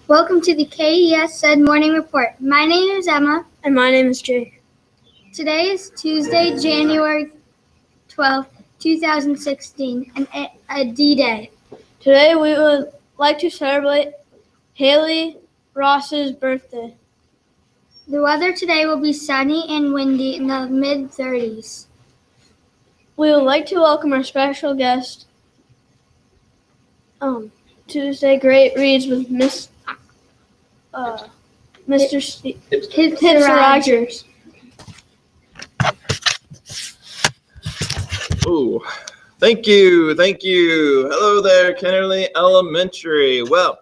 Welcome to the KES Said Morning Report. My name is Emma. And my name is Jake. Today is Tuesday, January 12th, 2016, and a D-Day. Today we would like to celebrate Haley Ross's birthday. The weather today will be sunny and windy in the mid-30s. We would like to welcome our special guest, Tuesday Great Reads with Mr. Hipster Rogers. Oh, thank you. Hello there, Kennerly Elementary. Well,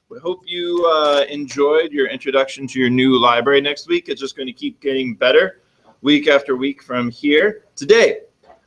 we hope you enjoyed your introduction to your new library next week. It's just going to keep getting better week after week from here. Today,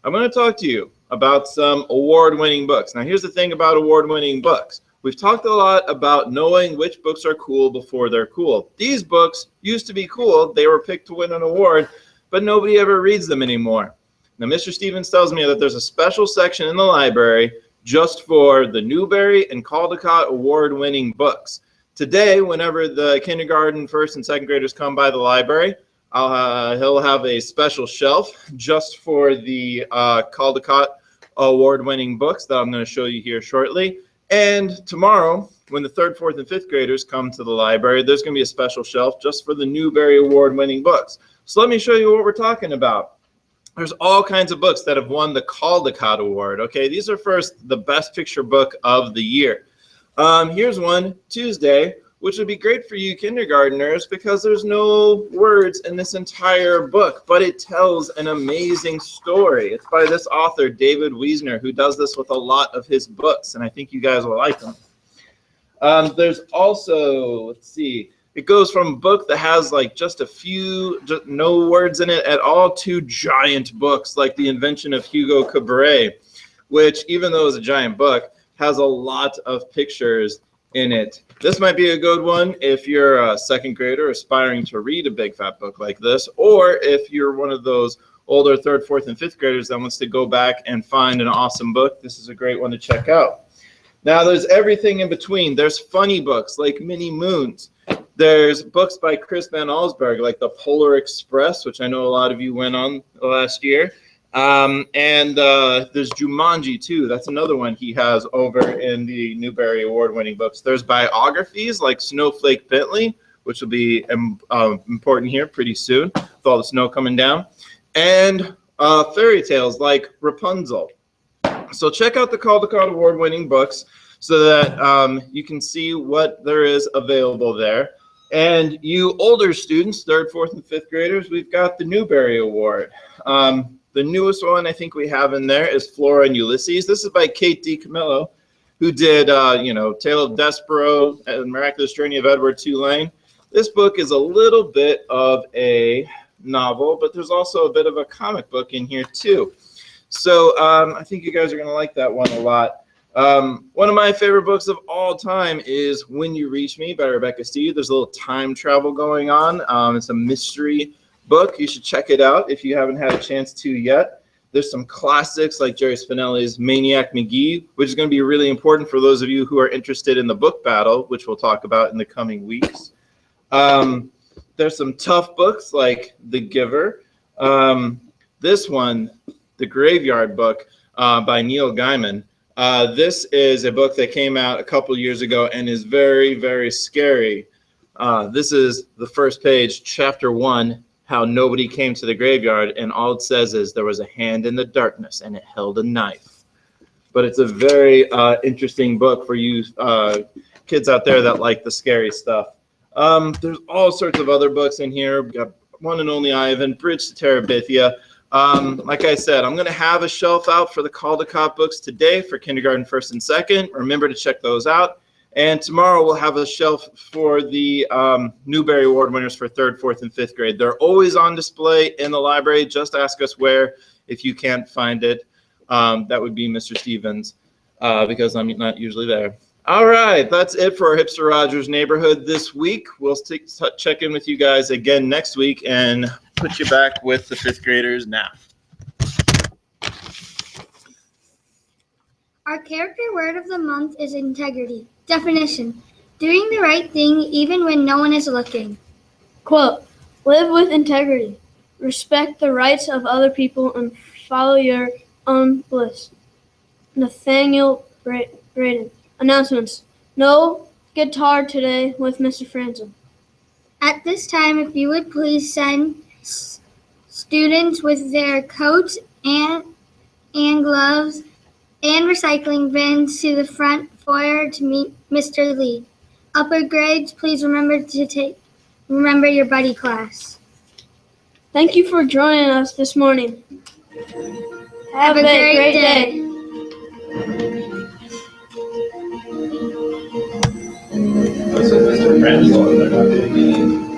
I'm going to talk to you about some award-winning books. Now, here's the thing about award-winning books. We've talked a lot about knowing which books are cool before they're cool. These books used to be cool. They were picked to win an award, but nobody ever reads them anymore. Now, Mr. Stevens tells me that there's a special section in the library just for the Newbery and Caldecott award-winning books. Today, whenever the kindergarten, first, and second graders come by the library, he'll have a special shelf just for the Caldecott award-winning books that I'm going to show you here shortly. And tomorrow, when the third, fourth, and fifth graders come to the library, there's going to be a special shelf just for the Newbery award-winning books. So let me show you what we're talking about. There's all kinds of books that have won the Caldecott Award. Okay, these are first the best picture book of the year. Here's one, Tuesday, which would be great for you kindergartners because there's no words in this entire book, but it tells an amazing story. It's by this author, David Wiesner, who does this with a lot of his books, and I think you guys will like them. There's also, let's see, it goes from a book that has like just a few, no words in it at all, to giant books like The Invention of Hugo Cabret, which, even though it's a giant book, has a lot of pictures in it. This might be a good one if you're a second grader aspiring to read a big fat book like this, or if you're one of those older third, fourth, and fifth graders that wants to go back and find an awesome book. This is a great one to check out. Now, there's everything in between. There's funny books like Mini Moons. There's books by Chris Van Allsburg like The Polar Express, which I know a lot of you went on last year. There's Jumanji too. That's another one he has over in the Newbery award-winning books. There's biographies like Snowflake Bentley, which will be important here pretty soon with all the snow coming down, and fairy tales like Rapunzel. So check out the Caldecott award-winning books so that you can see what there is available there. And you older students, third, fourth, and fifth graders, we've got the Newbery Award. The newest one I think we have in there is Flora and Ulysses. This is by Kate DiCamillo, who did, Tale of Despero and Miraculous Journey of Edward Tulane. This book is a little bit of a novel, but there's also a bit of a comic book in here too. So I think you guys are going to like that one a lot. One of my favorite books of all time is When You Reach Me by Rebecca Steed. There's a little time travel going on. It's a mystery book. You should check it out if you haven't had a chance to yet. There's some classics like Jerry Spinelli's Maniac McGee, which is going to be really important for those of you who are interested in the book battle, which we'll talk about in the coming weeks. There's some tough books like The Giver. This one, The Graveyard Book by Neil Gaiman. This is a book that came out a couple years ago and is very, very scary. This is the first page, chapter 1, How Nobody Came to the Graveyard, and all it says is there was a hand in the darkness and it held a knife. But it's a very interesting book for you kids out there that like the scary stuff. There's all sorts of other books in here. We've got One and Only Ivan, Bridge to Terabithia. Like I said, I'm going to have a shelf out for the Caldecott books today for kindergarten, first, and second. Remember to check those out. And tomorrow we'll have a shelf for the Newbery Award winners for third, fourth, and fifth grade. They're always on display in the library. Just ask us where if you can't find it. That would be Mr. Stevens because I'm not usually there. All right, that's it for our Hipster Rogers neighborhood this week. We'll check in with you guys again next week and put you back with the fifth graders now. Our character word of the month is integrity. Definition: doing the right thing even when no one is looking. Quote, live with integrity. Respect the rights of other people and follow your own bliss. Nathaniel Braden. Announcements. No guitar today with Mr. Franzen. At this time, if you would please send students with their coats and gloves and recycling bins to the front foyer to meet Mr. Lee. Upper grades, please remember your buddy class. Thank you for joining us this morning. Have a great day. This is Mr. Franzel.